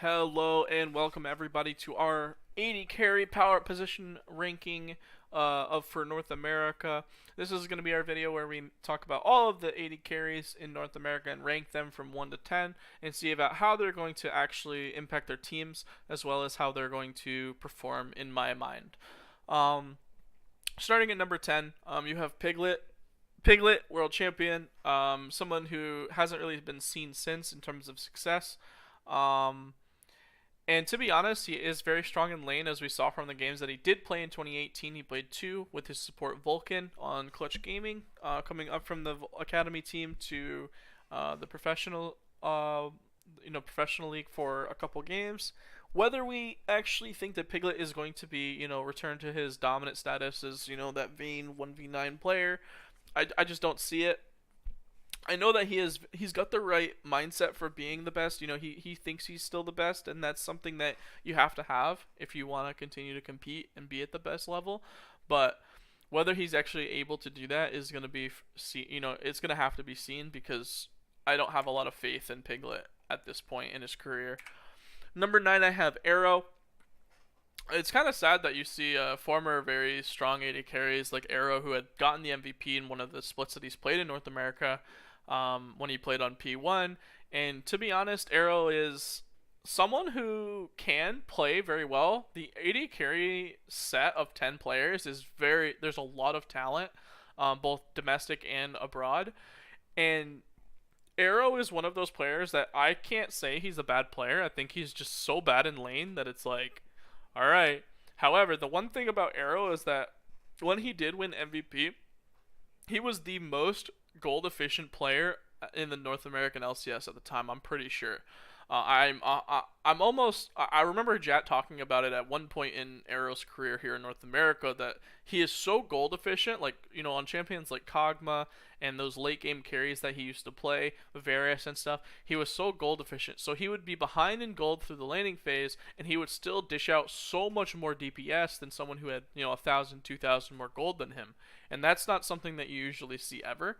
Hello and welcome everybody to our 80 carry power position ranking of for North America. This is going to be our video where we talk about all of the 80 carries in North America and rank them from 1 to 10 and see about how they're going to actually impact their teams as well as how they're going to perform in my mind. Um, Starting at number 10, you have Piglet. Piglet, world champion, someone who hasn't really been seen since in terms of success. Um, and to be honest, he is very strong in lane, as we saw from the games that he did play in 2018. He played two with his support Vulcan on Clutch Gaming, coming up from the academy team to the professional league for a couple games. Whether we actually think that Piglet is going to be, return to his dominant status as, that Vayne 1v9 player, I just don't see it. I know that he's got the right mindset for being the best. He thinks he's still the best, and that's something that you have to have if you want to continue to compete and be at the best level. But whether he's actually able to do that is going to be it's going to have to be seen, because I don't have a lot of faith in Piglet at this point in his career. Number 9, I have Arrow. It's kind of sad that you see former very strong AD carries like Arrow, who had gotten the MVP in one of the splits that he's played in North America, when he played on P1. And to be honest, Arrow is someone who can play very well. The AD carry set of 10 players is there's a lot of talent, both domestic and abroad. And Arrow is one of those players that I can't say he's a bad player. I think he's just so bad in lane that it's like, all right. However, the one thing about Arrow is that when he did win MVP, he was the most gold efficient player in the North American LCS at the time. I'm pretty sure. I'm almost. I remember Jat talking about it at one point in Arrow's career here in North America, that he is so gold efficient. Like, on champions like Kog'Maw and those late game carries that he used to play, Various and stuff, he was so gold efficient. So he would be behind in gold through the laning phase, and he would still dish out so much more DPS than someone who had 1,000, 2,000 more gold than him, and that's not something that you usually see ever.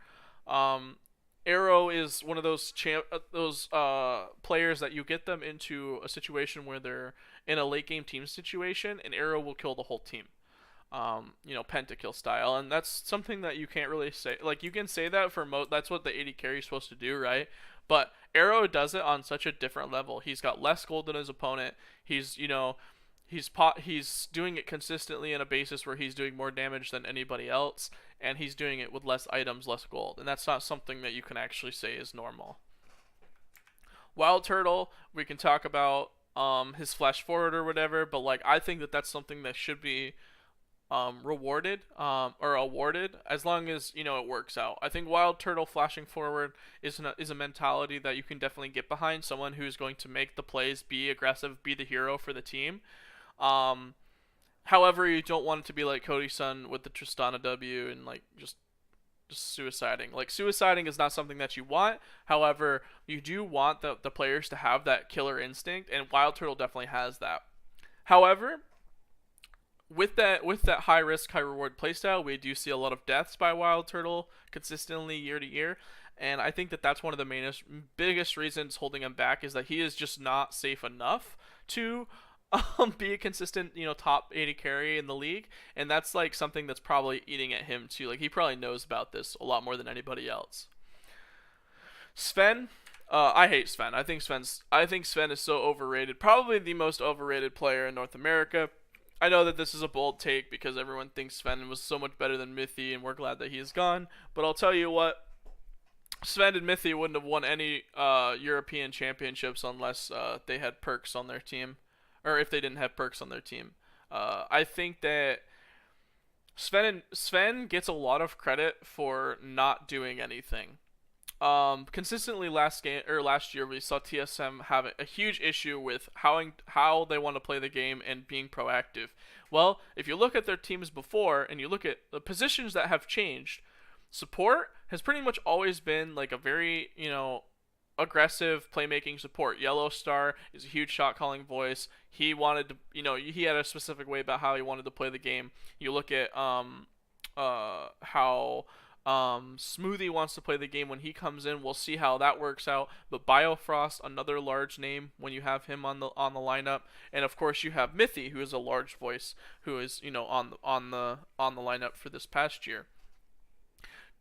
Um, Arrow is one of those players that you get them into a situation where they're in a late game team situation, and Arrow will kill the whole team. Pentakill style, and that's something that you can't really say. Like, you can say that for that's what the AD carry is supposed to do, right? But Arrow does it on such a different level. He's got less gold than his opponent. He's doing it consistently in a basis where he's doing more damage than anybody else, and he's doing it with less items, less gold, and that's not something that you can actually say is normal. Wild Turtle, we can talk about his flash forward or whatever, but like, I think that that's something that should be rewarded, or awarded, as long as it works out. I think Wild Turtle flashing forward is a mentality that you can definitely get behind. Someone who's going to make the plays, be aggressive, be the hero for the team. Um, However, you don't want it to be like Cody Sun with the Tristana W and like just suiciding. Like, suiciding is not something that you want. However, you do want the players to have that killer instinct, and Wild Turtle definitely has that. However, with that high risk, high reward playstyle, we do see a lot of deaths by Wild Turtle consistently year to year, and I think that that's one of the biggest reasons holding him back, is that he is just not safe enough to be a consistent top 80 carry in the league, and that's like something that's probably eating at him too. Like, he probably knows about this a lot more than anybody else. Sven, I hate Sven. I think Sven is so overrated. Probably the most overrated player in North America. I know that this is a bold take because everyone thinks Sven was so much better than Mithy, and we're glad that he is gone. But I'll tell you what, Sven and Mithy wouldn't have won any European championships unless they had perks on their team, or if they didn't have perks on their team. I think that Sven gets a lot of credit for not doing anything. Consistently last year, we saw TSM have a huge issue with how they want to play the game and being proactive. Well, if you look at their teams before and you look at the positions that have changed, support has pretty much always been like a very aggressive playmaking support. Yellow Star is a huge shot calling voice. He wanted to, he had a specific way about how he wanted to play the game. You look at how Smoothie wants to play the game when he comes in. We'll see how that works out. But Biofrost, another large name when you have him on the lineup, and of course you have Mithy, who is a large voice, who is on the lineup for this past year.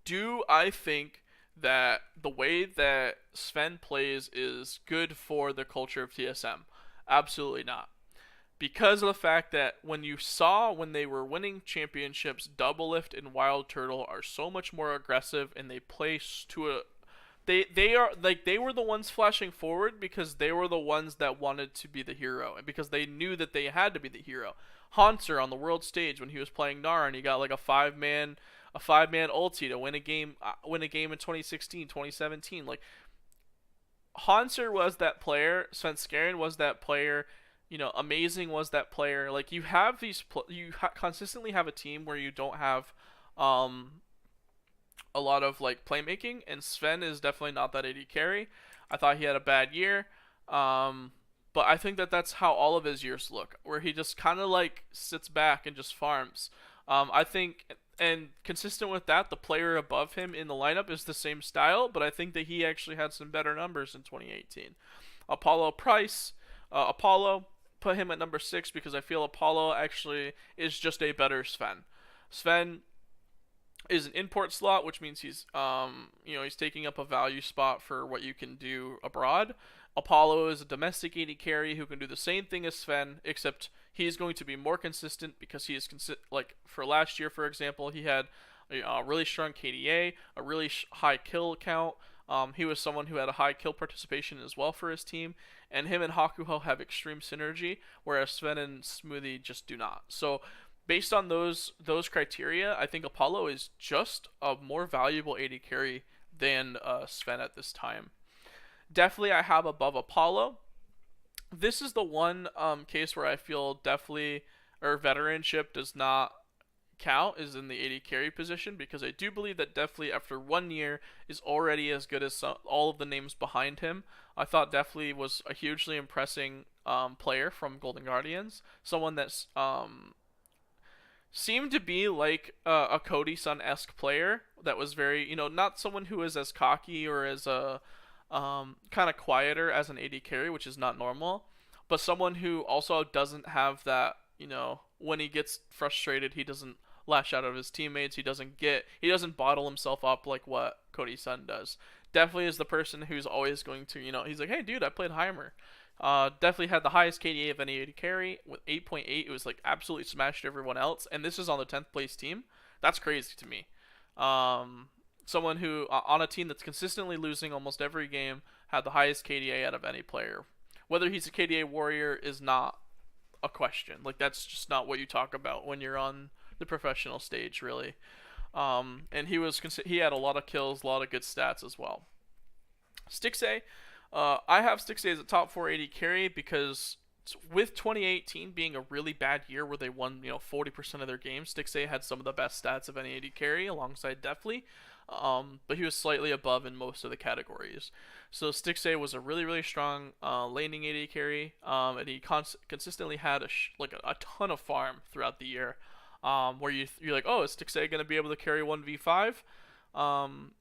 Do I think that the way that Sven plays is good for the culture of TSM? Absolutely not, because of the fact that when they were winning championships, Doublelift and Wild Turtle are so much more aggressive, and they play to a they are like they were the ones flashing forward because they were the ones that wanted to be the hero, and because they knew that they had to be the hero. Hanser on the world stage when he was playing Nara, and he got like a five man ulti to win a game in 2016, 2017. Like, Hanser was that player, Svenskeren was that player, Amazing was that player. Like, you have consistently have a team where you don't have a lot of like playmaking, and Sven is definitely not that AD carry. I thought he had a bad year, but I think that that's how all of his years look, where he just kind of like sits back and just farms. I think, and consistent with that, the player above him in the lineup is the same style, but I think that he actually had some better numbers in 2018. Apollo Price, Apollo, put him at number 6 because I feel Apollo actually is just a better Sven. Sven is an import slot, which means he's taking up a value spot for what you can do abroad. Apollo is a domestic AD carry who can do the same thing as Sven, except he's going to be more consistent because he is like for last year, for example, he had a really strong KDA, a really high kill count. He was someone who had a high kill participation as well for his team, and him and Hakuho have extreme synergy, whereas Sven and Smoothie just do not. So based on those criteria, I think Apollo is just a more valuable AD carry than Sven at this time. Definitely, I have above Apollo. This is the one case where I feel definitely or veteranship does not count, is in the AD carry position, because I do believe that definitely after 1 year is already as good as all of the names behind him. I thought definitely was a hugely impressing player from Golden Guardians, someone that's seemed to be like a Cody Sun-esque player that was very, not someone who is as cocky or as a kind of quieter as an AD carry, which is not normal, but someone who also doesn't have that, when he gets frustrated, he doesn't lash out at his teammates. He doesn't bottle himself up like what Cody Sun does. Definitely is the person who's always going to, he's like, hey dude, I played Heimer. Definitely had the highest KDA of any AD carry with 8.8. It was like absolutely smashed everyone else, and this is on the 10th place team. That's crazy to me. Someone who on a team that's consistently losing almost every game had the highest KDA out of any player. Whether he's a KDA warrior is not a question. Like, that's just not what you talk about when you're on the professional stage, really. And he had a lot of kills, a lot of good stats as well. Stixxay, I have Stixxay as a top 4 AD carry because with 2018 being a really bad year where they won 40% of their games, Stixxay had some of the best stats of any AD carry alongside Deftly. But he was slightly above in most of the categories. So Stixxay was a really, really strong laning AD carry, and he consistently had a ton of farm throughout the year, where you're like, oh, is Stixxay going to be able to carry 1v5?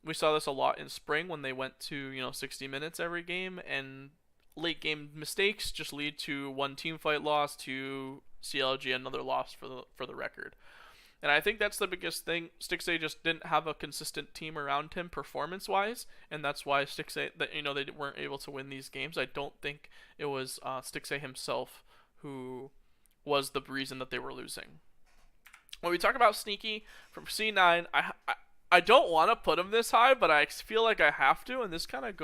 We saw this a lot in spring when they went to 60 minutes every game, and late game mistakes just lead to one team fight loss, to CLG another loss for the record. And I think that's the biggest thing. Stixxay just didn't have a consistent team around him performance-wise, and that's why Stixxay, they weren't able to win these games. I don't think it was Stixxay himself who was the reason that they were losing. When we talk about Sneaky from C9, I don't want to put him this high, but I feel like I have to, and this kind of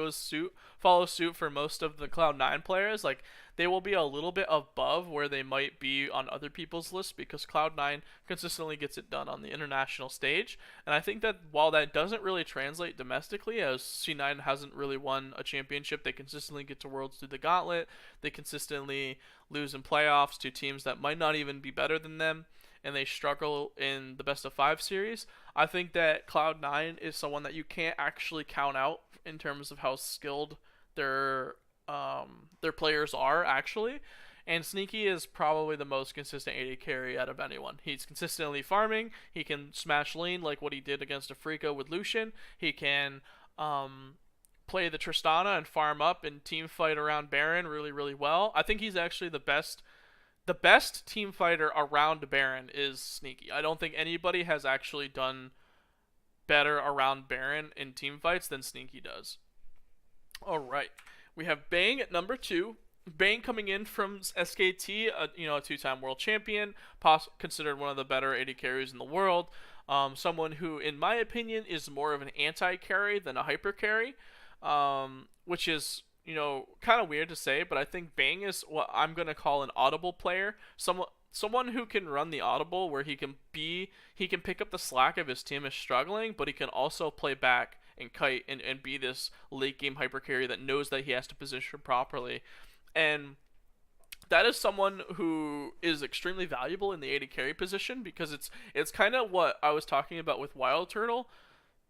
follows suit for most of the Cloud9 players. Like, they will be a little bit above where they might be on other people's lists because Cloud9 consistently gets it done on the international stage. And I think that while that doesn't really translate domestically, as C9 hasn't really won a championship, they consistently get to Worlds through the gauntlet. They consistently lose in playoffs to teams that might not even be better than them, and they struggle in the best of 5 series. I think that Cloud9 is someone that you can't actually count out in terms of how skilled their players are actually, And Sneaky is probably the most consistent AD carry out of anyone. He's consistently farming. He can smash lane like what he did against Afrika with Lucian. He can play the Tristana and farm up and team fight around Baron really, really well. I think he's actually the best team fighter around Baron is Sneaky. I don't think anybody has actually done better around Baron in team fights than Sneaky does. All right, we have Bang at number two. Bang coming in from SKT, a two-time world champion, considered one of the better AD carries in the world. Someone who, in my opinion, is more of an anti-carry than a hyper carry, which is kind of weird to say, but I think Bang is what I'm gonna call an audible player. Someone who can run the audible, where he can pick up the slack if his team is struggling, but he can also play back and kite and be this late game hyper carry that knows that he has to position properly. And that is someone who is extremely valuable in the AD carry position, because it's kind of what I was talking about with Wild Turtle,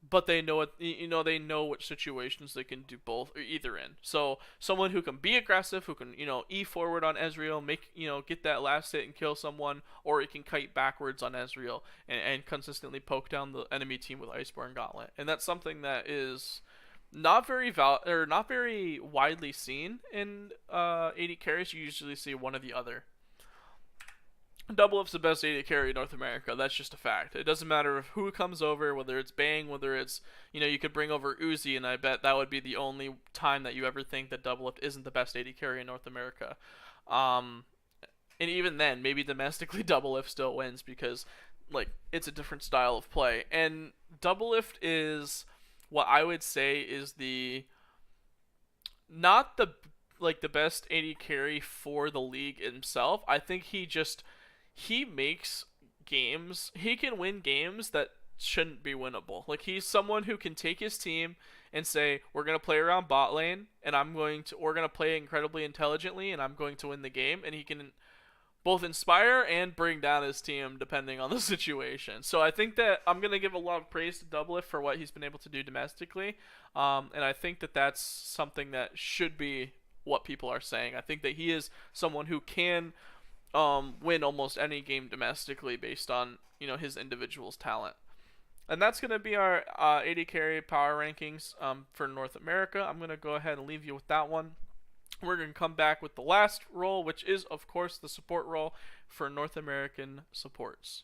but they know it. They know which situations they can do both or either in. So someone who can be aggressive, who can e forward on Ezreal, make get that last hit and kill someone, or he can kite backwards on Ezreal and consistently poke down the enemy team with Iceborne Gauntlet. And that's something that is not very widely seen in AD carries. You usually see one or the other. Doublelift's the best AD carry in North America. That's just a fact. It doesn't matter who comes over, whether it's Bang, whether it's you could bring over Uzi, and I bet that would be the only time that you ever think that Doublelift isn't the best AD carry in North America. And even then, maybe domestically Doublelift still wins, because it's a different style of play. And Doublelift is what I would say is not the best AD carry for the league himself. I think he makes games. He can win games that shouldn't be winnable. He's someone who can take his team and say, we're going to play around bot lane, and we're going to play incredibly intelligently, and I'm going to win the game. And he can both inspire and bring down his team depending on the situation. So I think that I'm going to give a lot of praise to Doublelift for what he's been able to do domestically. And I think that that's something that should be what people are saying. I think that he is someone who can win almost any game domestically based on his individual's talent. And that's going to be our AD carry power rankings for North America. I'm going to go ahead and leave you with that one. We're going to come back with the last role, which is, of course, the support role for North American supports.